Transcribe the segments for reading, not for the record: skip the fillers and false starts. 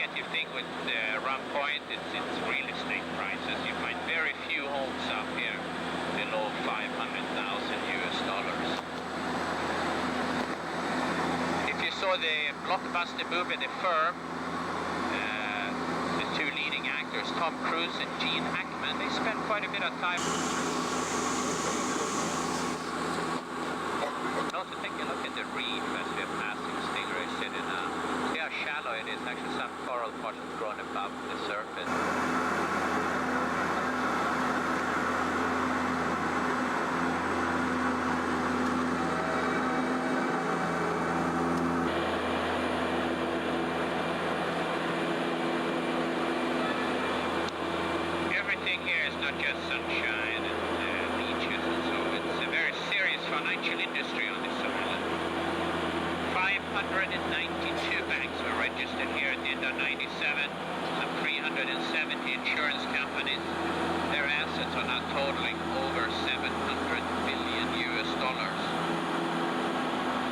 negative thing with Rum Point, it's real estate prices. You find very few homes up here below 500,000 US dollars. If you saw the blockbuster movie The Firm, the two leading actors, Tom Cruise and Gene Hackman, they spent quite a bit of time. Also take a look at the reef as we are passing Stingray City now. See how shallow it is. Actually some coral pods grown above the surface. Everything here is not just sunshine and beaches and so. It's a very serious financial industry on this island. 592 banks were registered here at the end of 97. Some 370 insurance companies. Their assets are now totaling over 700 billion US dollars.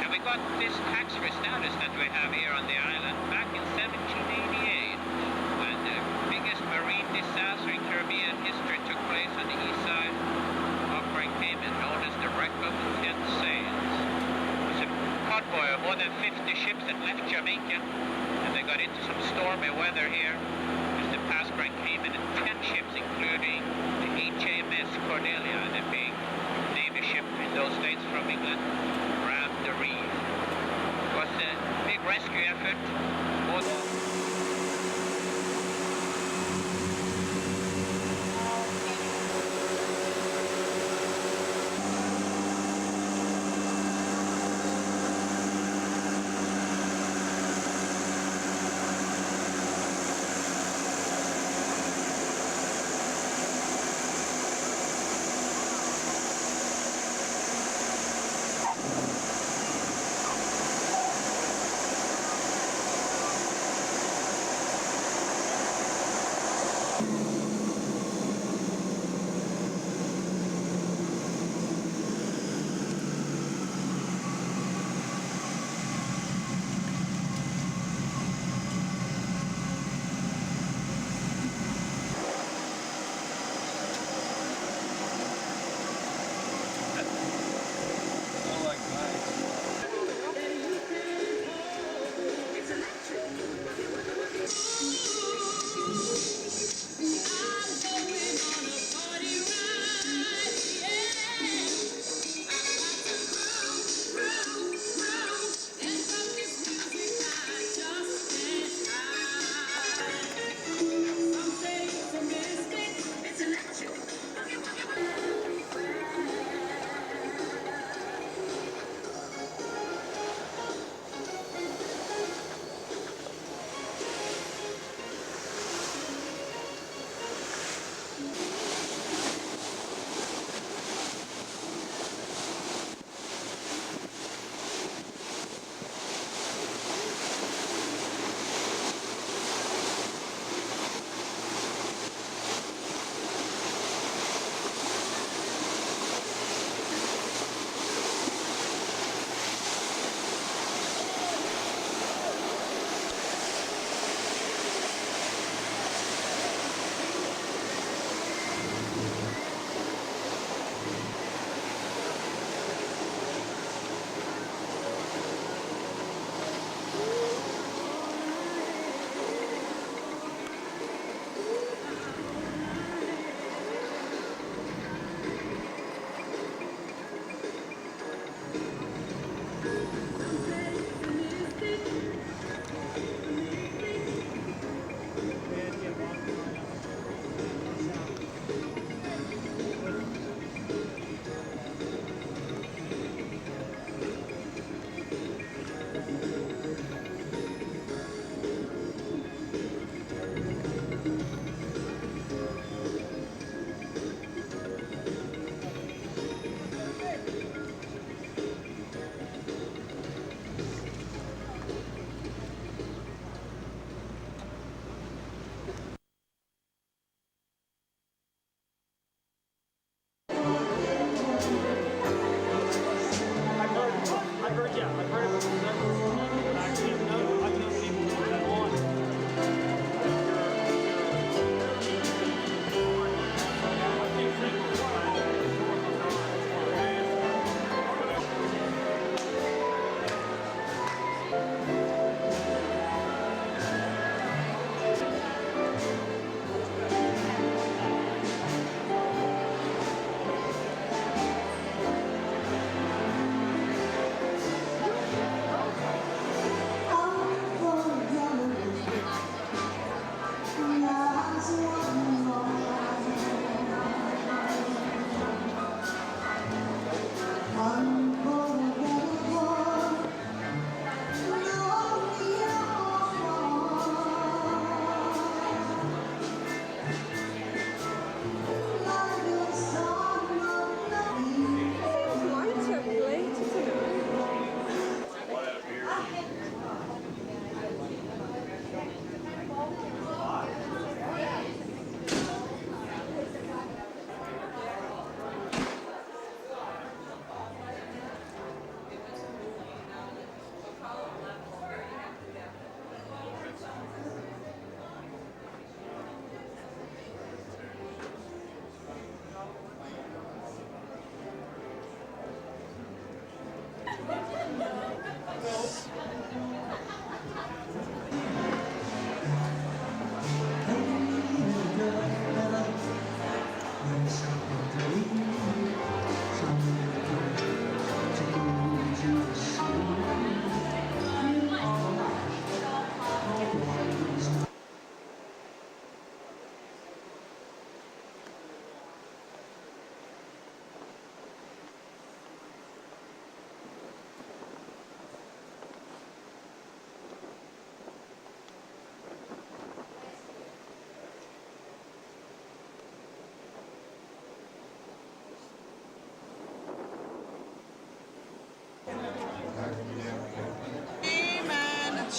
And we got this tax-free status that we have here on the island back in 1788. When the biggest marine disaster in Caribbean history took place on the east side. Offering payment known as the Wreck of the 10 Sails. It was a convoy of more than 50 ships that left Jamaica, and they got into some stormy weather here. As the Passbrand came in 10 ships, including the HMS Cornelia, the big Navy ship in those days from England, rammed the reef. It was a big rescue effort. I've heard it from several people, but I can't know. I can't see what that on.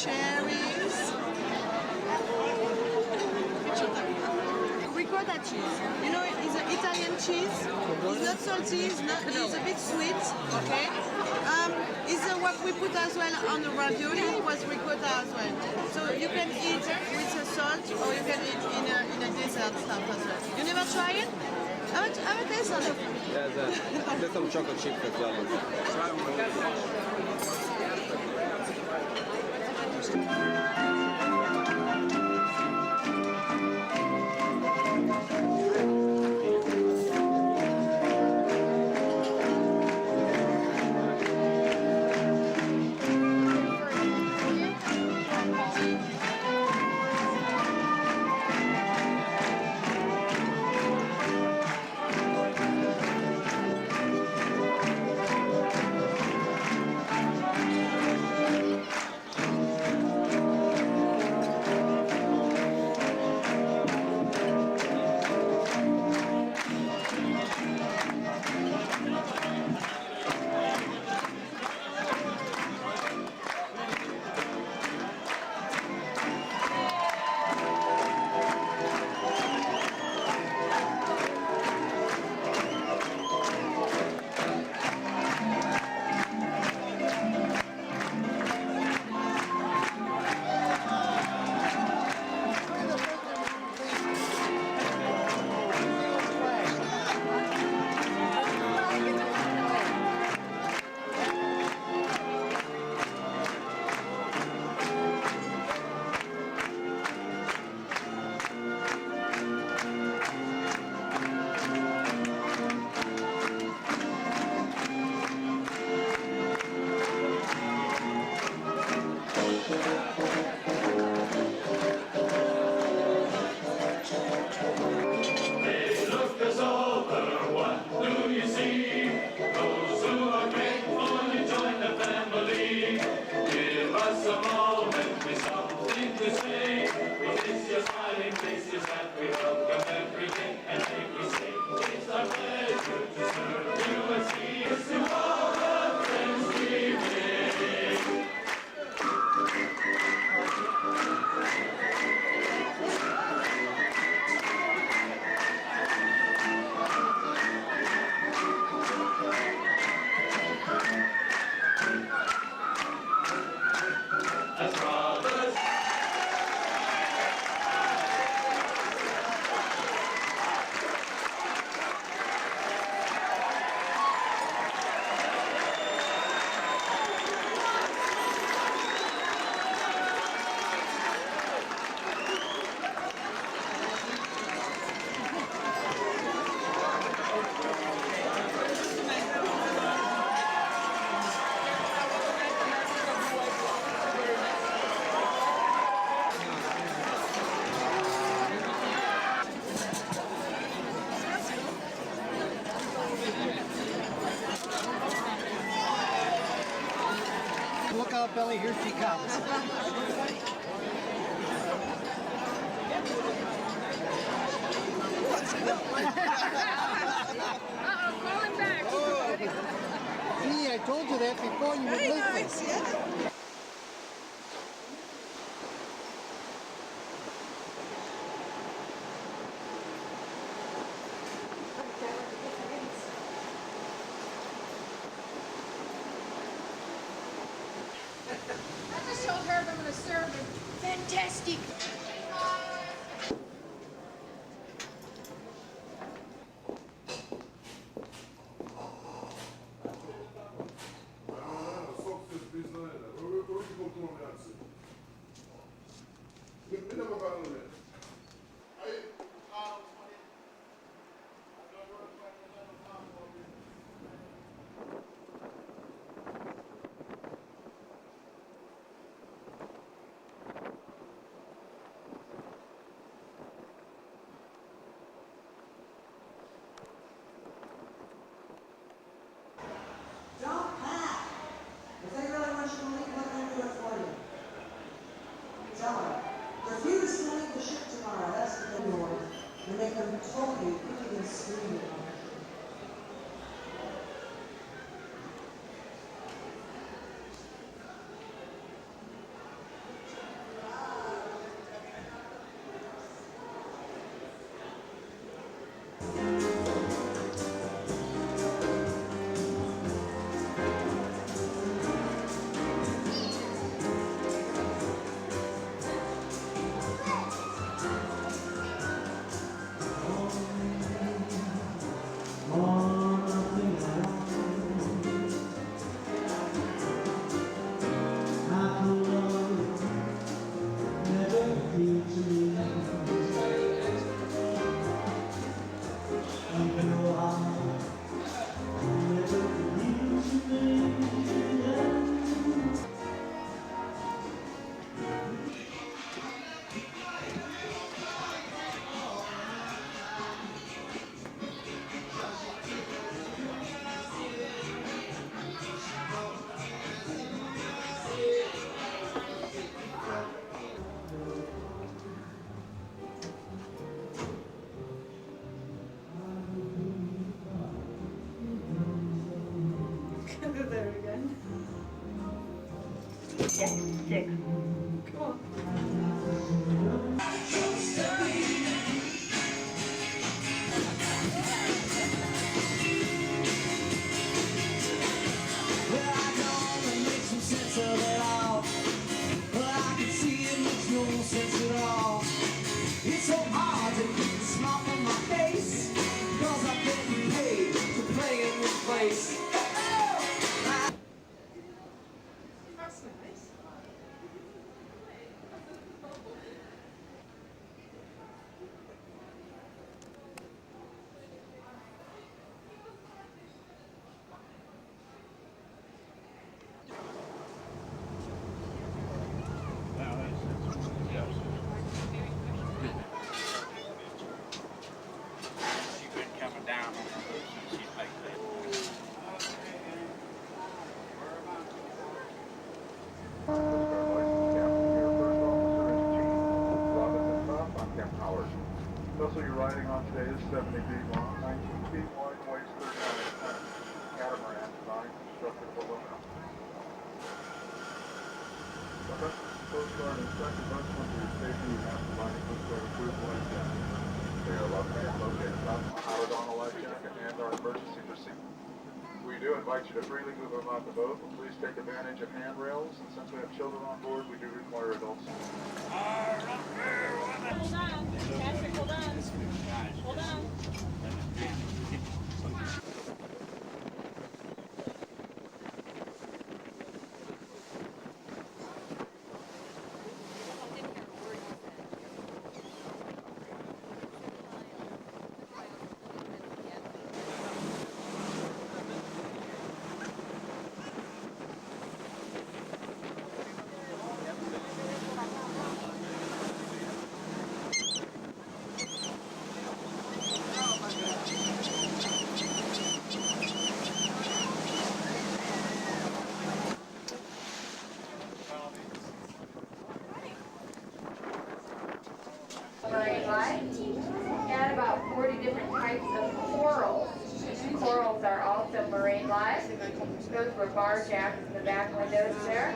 cherries, ricotta cheese. You know, it's an Italian cheese. It's not salty. It's a bit sweet. Okay. It's what we put as well on the ravioli. Was ricotta as well. So you can eat with a salt, or you can eat in a dessert stuff as well. You never try it? Have a taste on it. Yeah, there's some chocolate chips as well. Look out, Billy, here she comes. Uh-oh, calling back. See, I told you that before you would Very listen. nice, yeah. I just told Herb I'm going to serve him. Fantastic. Don't clap. If they really want you to leave, let them do it for you. Tell them. Refuse to leave the 6. Cool. It's so hard to keep the smile from my face, because I've been paid to play in this place. That's nice. Coming down on her boat and she's like that. Vessel you're riding on today is 70 feet long, 19 feet wide, and weighs 39 tons. Catamaran design constructed of aluminum. The Coast Guard inspected vessel for your safety. You have provided Coast Guard approval and they are located south of our Donald life jacket and our emergency procedure. We do invite you to freely move about the boat, but please take advantage of handrails, and since we have children on board, we do require adults. Hold on. Patrick, hold on. Hold on. Marine life, and about 40 different types of corals. Corals are also marine life. Those were bar jacks in the back windows there.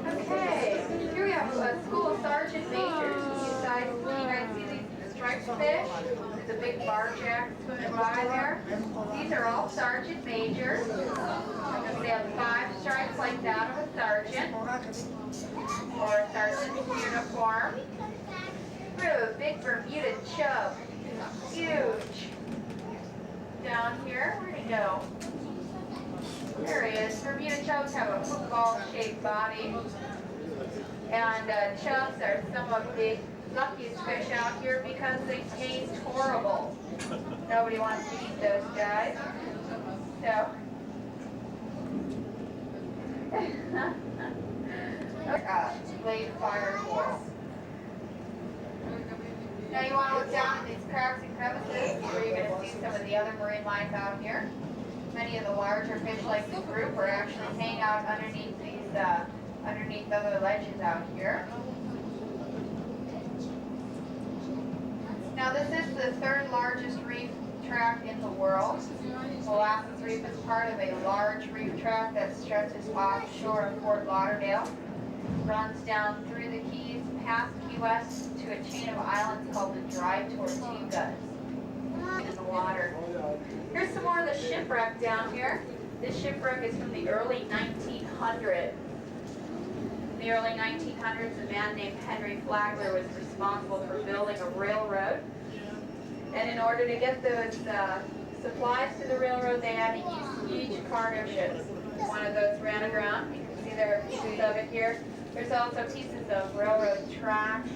Okay, here we have a school of sergeant majors. You guys see these striped fish? There's a big bar jack swimming by there. These are all sergeant majors. They have 5 stripes like that of a sergeant, or a sergeant's uniform. We have a big Bermuda chub, huge. Down here, where'd he go? There he is. Bermuda chubs have a football-shaped body, and chubs are some of the luckiest fish out here because they taste horrible. Nobody wants to eat those guys. So. Blade fire coral. Now you want to look down at these cracks and crevices where you're going to see some of the other marine life out here. Many of the larger fish like this group are actually hanging out underneath these, underneath other ledges out here. Now this is the 3rd largest reef tract in the world. Molasses Reef is part of a large reef tract that stretches offshore of Fort Lauderdale, runs down through the Keys, past Key West to a chain of islands called the Dry Tortugas in the water. Here's some more of the shipwreck down here. This shipwreck is from the early 1900s. In the early 1900s, a man named Henry Flagler was responsible for building a railroad. And in order to get those supplies to the railroad, they had to use huge cargo ships. One of those ran aground. You can see there are pieces of it here. There's also pieces of railroad tracks,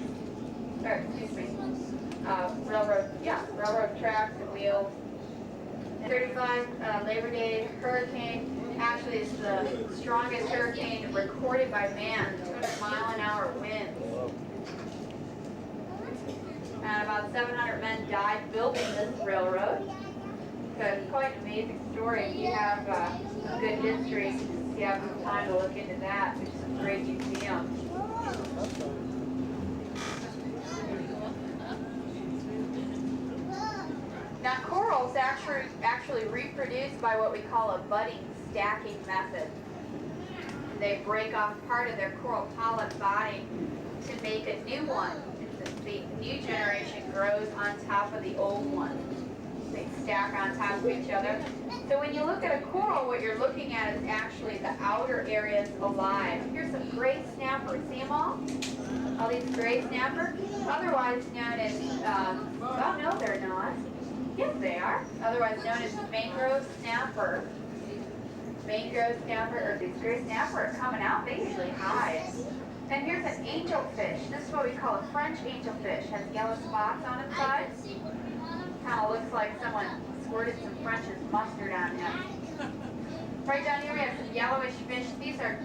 or excuse me, railroad tracks and wheels. 35 Labor Day hurricane actually is the strongest hurricane recorded by man, 200-mile-an-hour winds. And about 700 men died building this railroad. So it's quite an amazing story. If you have some good history, if you have some time to look into that, there's some great museums. Now Now corals actually reproduce by what we call a budding stacking method. They break off part of their coral polyp body to make a new one. The new generation grows on top of the old one. They stack on top of each other. So when you look at a coral, what you're looking at is actually the outer areas alive. Here's some gray snapper. See them all? All these gray snapper? Otherwise known as, oh no they're not. Yes they are. Otherwise known as mangrove snapper. Mangrove snapper, or these gray snapper are coming out, they usually hide. And here's an angelfish. This is what we call a French angelfish. Has yellow spots on its sides. Kind of looks like someone squirted some French's mustard on him. Right down here we have some yellowish fish. These are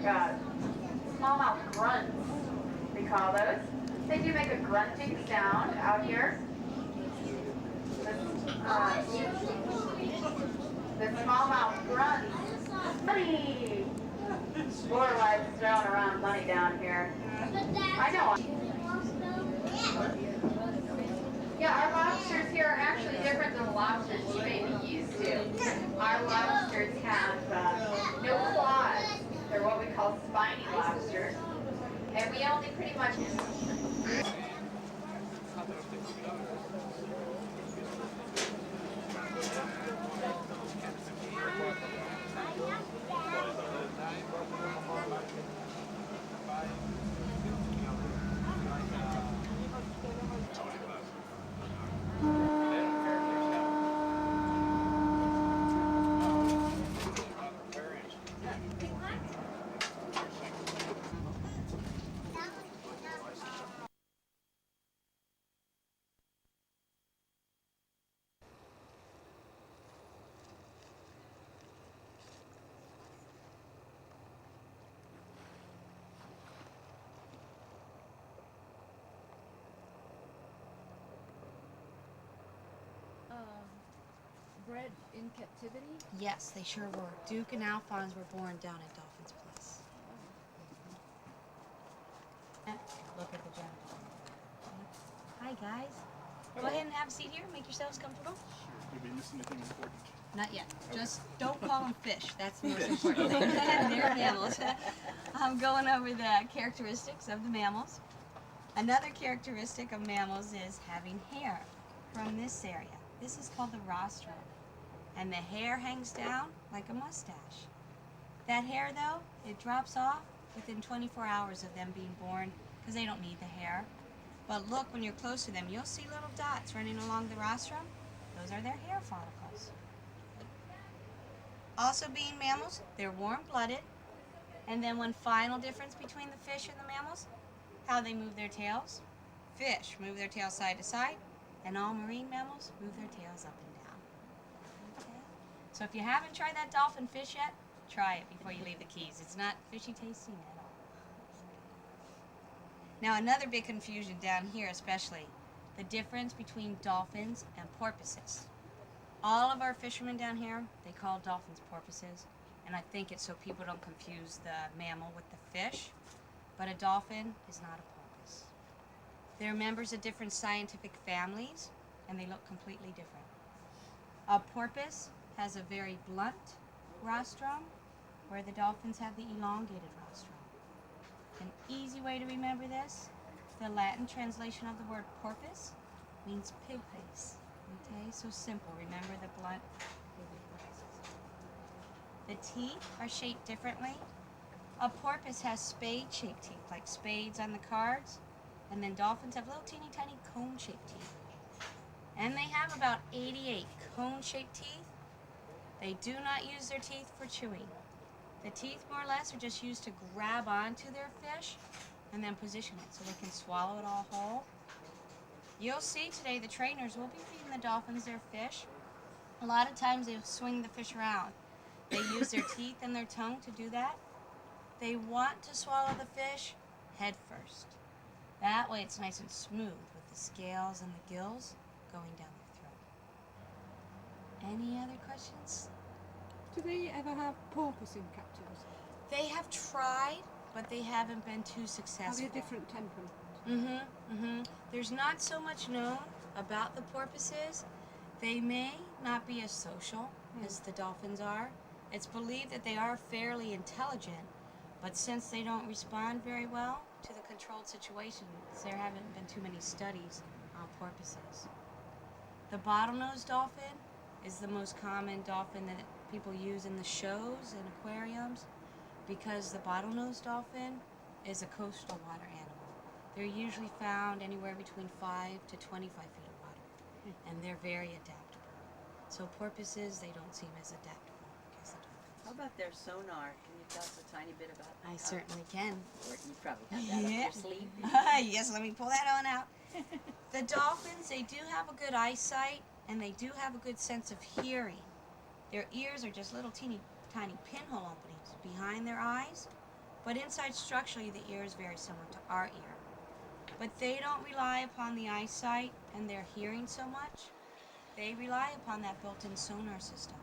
smallmouth grunts, we call those. They do make a grunting sound out here. The smallmouth grunts. Money! Lorelai's throwing around money down here. I know. Yeah, our lobsters here are actually different than the lobsters you may be used to. Our lobsters have no claws. They're what we call spiny lobsters. And we only pretty much... Bred in captivity? Yes, they sure were. Duke and Alphonse were born down at Dolphin's Place. Look at the gentleman. Hi, guys. Go ahead and have a seat here. Make yourselves comfortable. Did we miss anything important? Not yet. Just don't call them fish. That's the most important thing. They're mammals. I'm going over the characteristics of the mammals. Another characteristic of mammals is having hair from this area. This is called the rostrum. And the hair hangs down like a mustache. That hair, though, it drops off within 24 hours of them being born because they don't need the hair. But look, when you're close to them, you'll see little dots running along the rostrum. Those are their hair follicles. Also being mammals, they're warm-blooded. And then one final difference between the fish and the mammals, how they move their tails. Fish move their tails side to side, and all marine mammals move their tails up and down. Okay. So if you haven't tried that dolphin fish yet, try it before you leave the Keys. It's not fishy tasting at all. Now another big confusion down here especially, the difference between dolphins and porpoises. All of our fishermen down here, they call dolphins porpoises, and I think it's so people don't confuse the mammal with the fish, but a dolphin is not a porpoise. They're members of different scientific families, and they look completely different. A porpoise has a very blunt rostrum, where the dolphins have the elongated rostrum. An easy way to remember this, the Latin translation of the word porpoise means pig face. Okay, so simple. Remember the blunt pig faces. The teeth are shaped differently. A porpoise has spade-shaped teeth, like spades on the cards, and then dolphins have little teeny tiny cone-shaped teeth. And they have about 88 cone-shaped teeth. They do not use their teeth for chewing. The teeth, more or less, are just used to grab onto their fish and then position it so they can swallow it all whole. You'll see today the trainers will be feeding the dolphins their fish. A lot of times they'll swing the fish around. They use their teeth and their tongue to do that. They want to swallow the fish head first. That way it's nice and smooth with the scales and the gills going down the throat. Any other questions? Do they ever have porpoise in captivity? They have tried, but they haven't been too Have successful. they a different temperament? There's not so much known about the porpoises They may not be as social as the dolphins are. It's believed that they are fairly intelligent, but since they don't respond very well to the controlled situations, there haven't been too many studies on porpoises. The bottlenose dolphin is the most common dolphin that people use in the shows and aquariums because the bottlenose dolphin is a coastal water animal. They're usually found anywhere between 5 to 25 feet of water, and they're very adaptable. So porpoises, they don't seem as adaptable as the dolphins. How about their sonar? Can you tell us a tiny bit about I certainly can. Or you probably have that up your sleeve. Yes, let me pull that on out. The dolphins, they do have a good eyesight, and they do have a good sense of hearing. Their ears are just little teeny tiny pinhole openings behind their eyes, but inside structurally the ear is very similar to our ear. But they don't rely upon the eyesight and their hearing so much. They rely upon that built-in sonar system.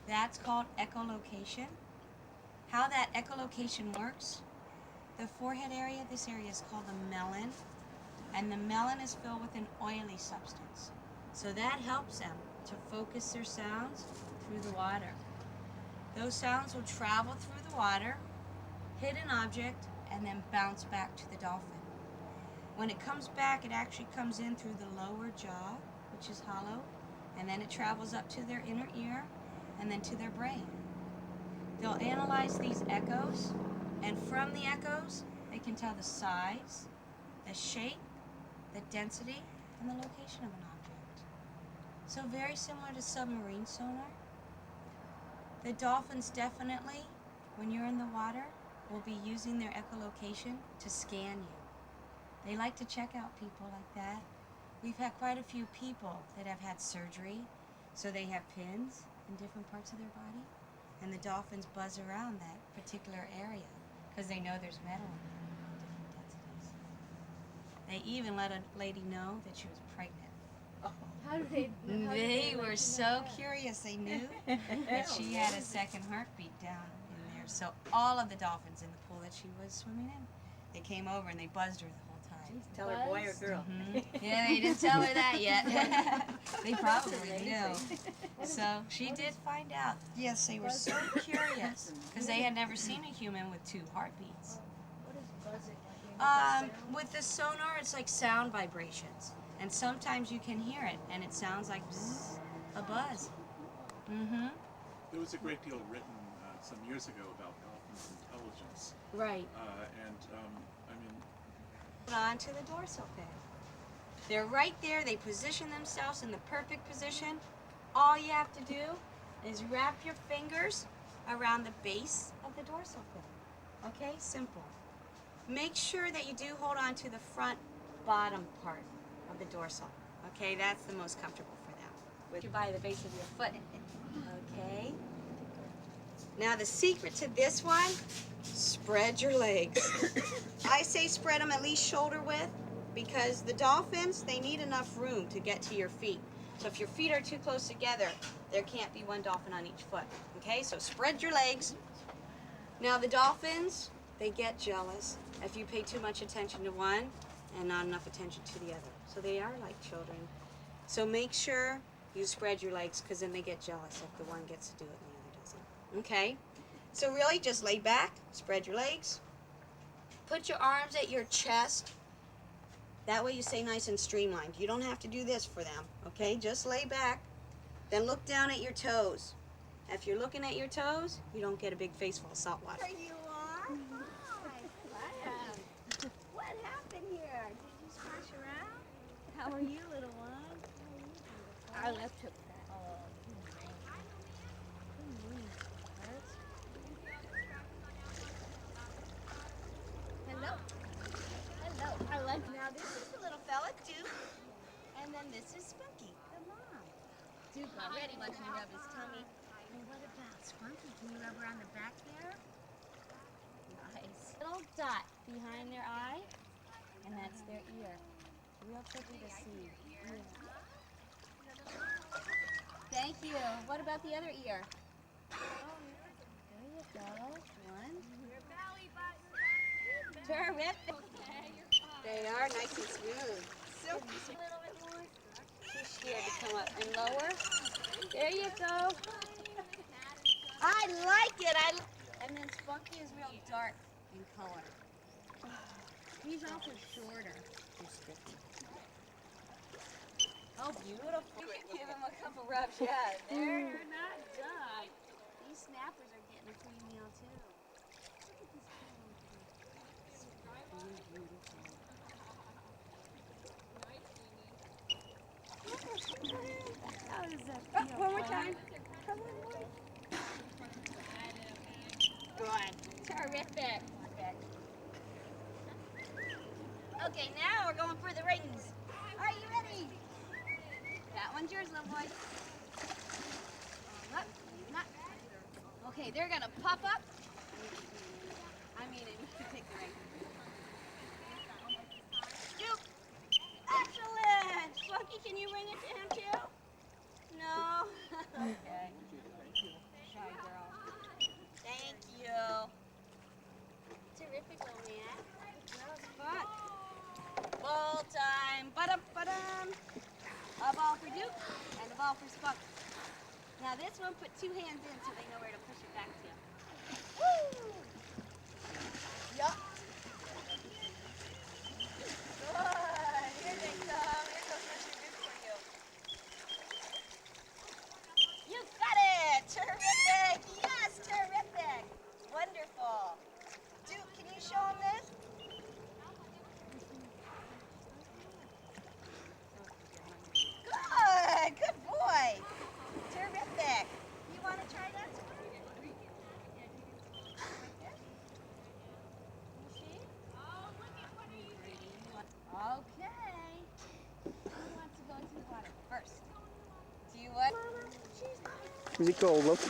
That's called echolocation. How that echolocation works, the forehead area, this area is called the melon, and the melon is filled with an oily substance. So that helps them to focus their sounds through the water. Those sounds will travel through the water, hit an object, and then bounce back to the dolphin. When it comes back, it actually comes in through the lower jaw, which is hollow, and then it travels up to their inner ear, and then to their brain. They'll analyze these echoes, and from the echoes, they can tell the size, the shape, the density, and the location of an object. So very similar to submarine sonar. The dolphins definitely, when you're in the water, will be using their echolocation to scan you. They like to check out people like that. We've had quite a few people that have had surgery, so they have pins in different parts of their body, and the dolphins buzz around that particular area because they know there's metal in different densities. They even let a lady know that she was pregnant. How do they? They were so curious. They knew that she had a second heartbeat down in there. So all of the dolphins in the pool that she was swimming in, they came over and they buzzed her the whole time. Tell her boy or girl. Yeah, they didn't tell her that yet. They probably knew. So she did find out. Yes, they were so curious because they had never seen a human with 2 heartbeats. What is buzzing? With the sonar, it's like sound vibrations. And sometimes you can hear it, and it sounds like bzzz, a buzz. There was a great deal written some years ago about dolphins' intelligence. Right. I mean... On to the dorsal fin. They're right there. They position themselves in the perfect position. All you have to do is wrap your fingers around the base of the dorsal fin. Okay? Simple. Make sure that you do hold on to the front bottom part of the dorsal. Okay, that's the most comfortable for them. With by the base of your foot. Okay. Now the secret to this one, spread your legs. I say spread them at least shoulder width because the dolphins, they need enough room to get to your feet. So if your feet are too close together, there can't be one dolphin on each foot. Okay, so spread your legs. Now the dolphins, they get jealous if you pay too much attention to one and not enough attention to the other. So they are like children. So make sure you spread your legs because then they get jealous if the one gets to do it and the other doesn't. Okay? So really just lay back, spread your legs. Put your arms at your chest. That way you stay nice and streamlined. You don't have to do this for them. Okay? Just lay back. Then look down at your toes. If you're looking at your toes, you don't get a big face full of salt water. There you are. Hi. What happened here? Did you splash around? How are you, little one? I left took that. Oh, hello. Hello. I like. Now this is the little fella, Duke, and then this is Spunky. Come on. Duke already wants to rub his tummy. And what about Spunky? Can you rub around the back there? Nice. Little dot behind their eye, and that's their ear. Real tricky to see. Yeah. Thank you. What about the other ear? Oh, there you go. One. Your belly button. Terrific. They are nice and smooth. Silky. A little bit more. easier to come up and lower. There you go. I like it. And then Spunky is real dark in color. He's also shorter. Oh, beautiful. You can give him a couple rubs. Yeah, they're not done. These snappers are getting a free meal too. How does that feel? One more time. Come on, boy. Good. Terrific. Okay, now we're going for the rings. Are you ready? That one's yours, little boy. Up, not. Okay, they're gonna pop up. I mean, you can take the ring. Scoop. Excellent. Spunky, can you ring it to him too? No. Okay. Shy girl. Thank you. Terrific, little man. That was fun. Ball time. Ba-dum. A ball for Duke and a ball for Spunk. Now this one, put two hands in so they know where to push it back to. Woo! Yup. Good. Here they come. Here goes Mr. Duke for you. You got it. Terrific. Yes, terrific. Wonderful. Duke, can you show him this? Good boy. Terrific. You want to try that? Okay. Who wants to go into the water first? Do you want? Is it cold, love?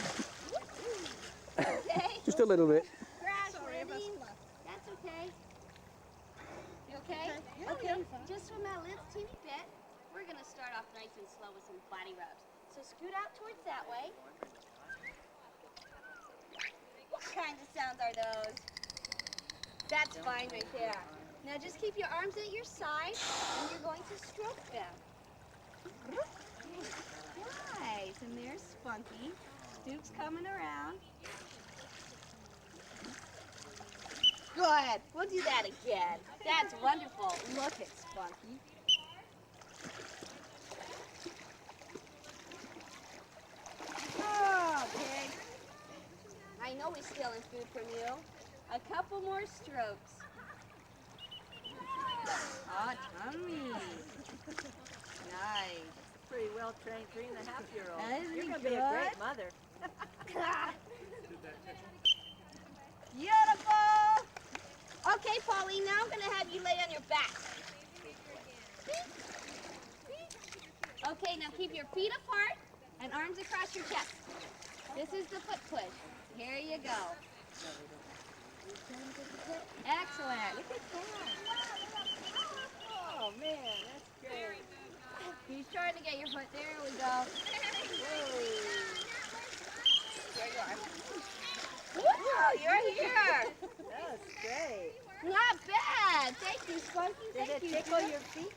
Okay. Just a little bit. Crash, ready? That's okay. You okay? Okay. Just swim out a little teeny bit. We're going to start off nice and slow with some body rubs. So scoot out towards that way. What kind of sounds are those? That's fine right there. Now just keep your arms at your side and you're going to stroke them. Nice. And there's Spunky. Duke's coming around. Good. We'll do that again. That's wonderful. Look at Spunky. Okay. I know he's stealing food from you. A couple more strokes. Ah, tummy. Nice. Pretty well trained 3.5-year-old. Isn't You're he going to be a good? great mother. Beautiful. Okay, Pauline, now I'm going to have you lay on your back. Okay, now keep your feet apart and arms across your chest. This is the foot push. Here you go. Excellent. Look at that. Oh, man, that's great. He's trying to get your foot. There we go. There you are. Whoa, you're here. That was great. Not bad. Thank you, Spunky. Did it tickle your feet?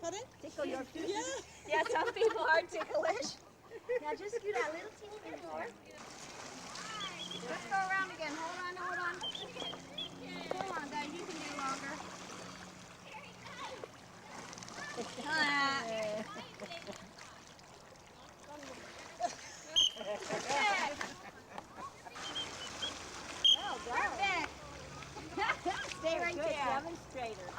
Pardon? Tickle your feet? Yeah. Yeah, some people are ticklish. Now just scoot out a little teeny bit more. Let's go around again. Hold on. Hold on, guys. You can do longer. Perfect. Stay right Good there. demonstrator.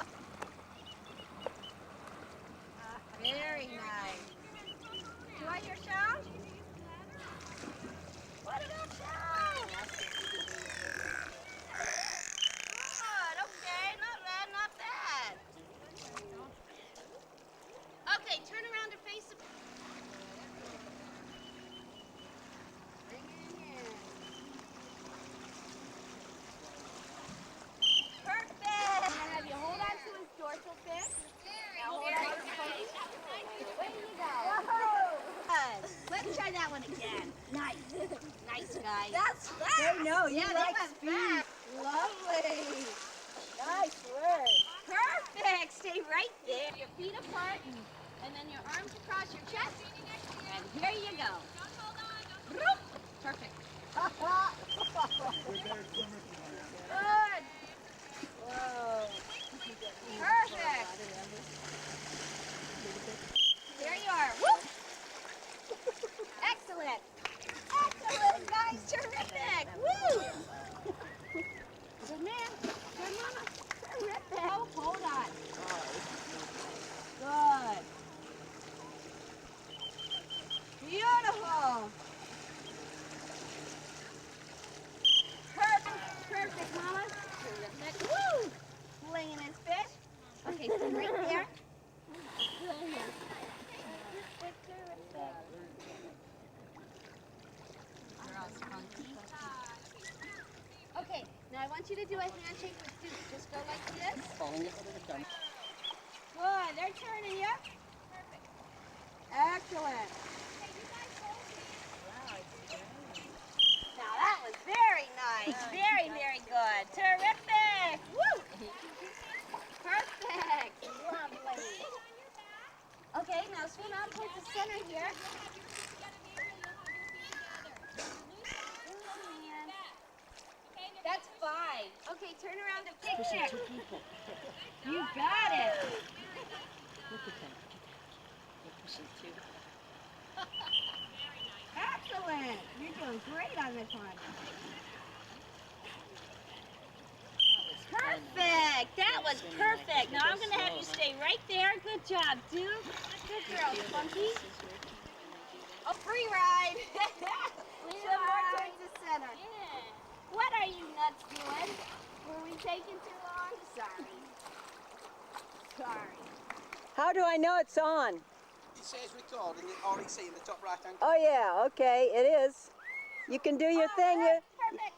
Very nice. Do I hear sound? What about sound? Good. Okay. Not bad. Okay. Turn around and face the. Bring it in. Perfect. I'm gonna have you hold on to his dorsal fin. Now hold on to his face. Way you go. Good. Let's try that one again. Nice. Nice, guys. That's fast. They know. You Yeah, like they went speed. fast. Lovely. Nice work. Perfect. Stay right there. Your feet apart. And then your arms across your chest. And here you go. Perfect. Good. Whoa. Perfect. There you are. Woo. Excellent. Excellent, guys. Terrific. Woo. Good man. Good mama. Terrific. Oh, hold on. Good. Beautiful. Perfect. Perfect, mama. Terrific. Woo. Flinging his fish. Okay, stay right there. Okay, now I want you to do a handshake with Duke. Just go like this. Good, they're turning you. Perfect. Excellent. Now that was very nice. Very, very good. Terrific. Woo! Perfect. Lovely. Okay, now swim out towards the center here. That's fine. Okay, turn around to picture. You got it. Look at them. They're pushing too. Excellent. You're doing great on this one. Perfect. That was perfect. Now I'm going to have you stay right there. Good job, Duke. Good girl, Spunky. A free ride. Some more towards the center. What are you nuts doing? Were we taking too long? Sorry. Sorry. How do I know it's on? It says record in the REC in the top right hand. Oh yeah, okay, it is. You can do your thing. Perfect.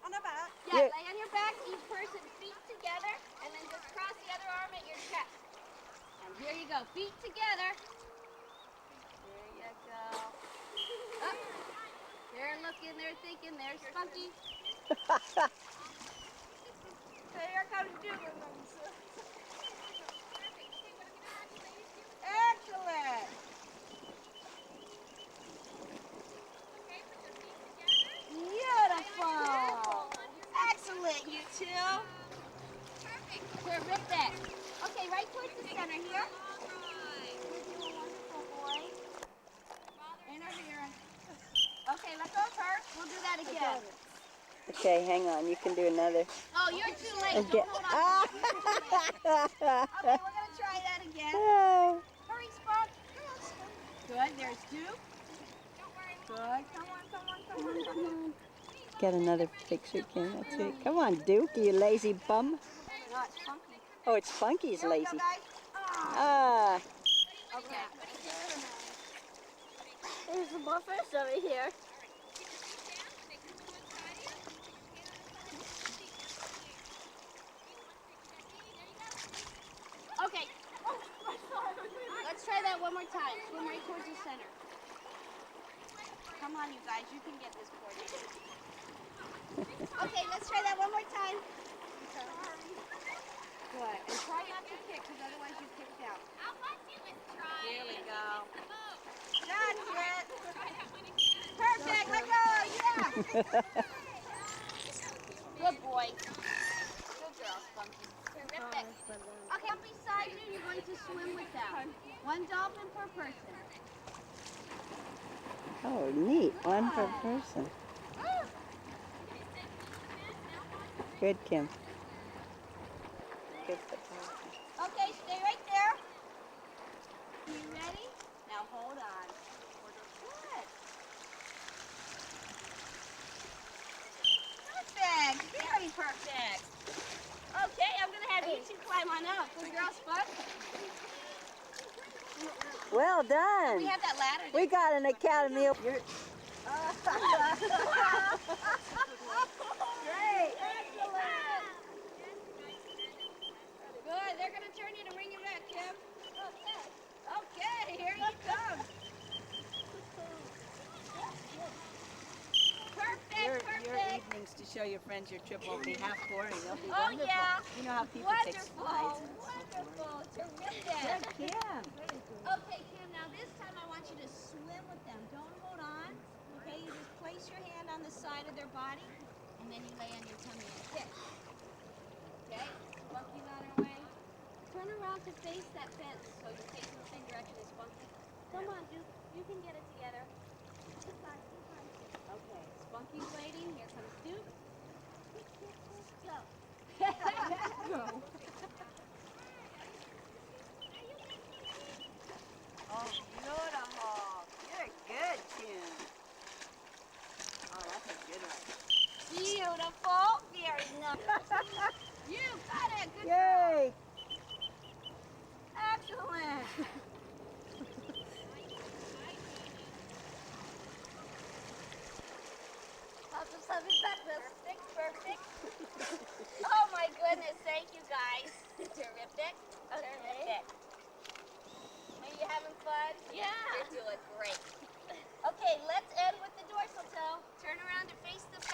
On the back. Yeah, lay on your back, each person feet together, and then just cross the other arm at your chest. And here you go, feet together. There you go. Up. They're looking, they're thinking, there's Spunky. Here comes Duke. Excellent. Beautiful. Excellent, you two. Perfect. Terrific. Okay, right towards the center here. You're doing wonderful, boy. Interference. Okay, let go of her. We'll do that again. Okay, hang on. You can do another. Oh, you're too late. Okay. Don't hold on. Okay, we're going to try that again. Hurry, Spunk. Good, there's Duke. Good. Come on, come on, come on, come on. Get another picture, Kim. That's it. Come on, Duke, you lazy bum. No, it's Spunky. Oh, it's Spunky's Here we go, lazy. guys. Ah. Okay. There's some more fish over here. Okay. Let's try that one more time. Swim right towards the center. Come on, you guys. You can get this coordinated. Okay, let's try that one more time. Good. And try not to kick, because otherwise you kick down. Here we go. That's it. Perfect. Let go. Yeah. Good boy. Good girl, Spunky. Terrific. Okay, I'm beside you. You're going to swim with them. One dolphin per person. Oh, neat. One per person. Good, Kim. Good photography. Okay, stay right there. You ready? Now hold on. Good. Perfect. Very perfect. Okay, I'm going to have you two climb on up. Good girl, Spud. Well done. We have that ladder. We got an Academy Award. Great. Excellent. Good. They're going to turn you to bring you back, Kim. Okay, here you come. Perfect, Your perfect. evenings to show your friends your trip won't be half boring. They'll be Oh, wonderful. yeah. You know how people take slides. Wonderful. Terrific. Good, Kim. Okay, Kim, now this time I want you to swim with them. Don't hold on. Okay, you just place your hand on the side of their body, and then you lay on your tummy and fish. Okay? Spunky's on her way. Turn around to face that fence so you're facing the same direction as Spunky. Come on, Duke. You can get it together. Okay, Spunky's waiting. Here comes Duke. Go. Go. Oh, beautiful. You're good, Kim. Oh, that's a good one. Beautiful. Very nice. You got it. Good Yay. Excellent. Lots of breakfast.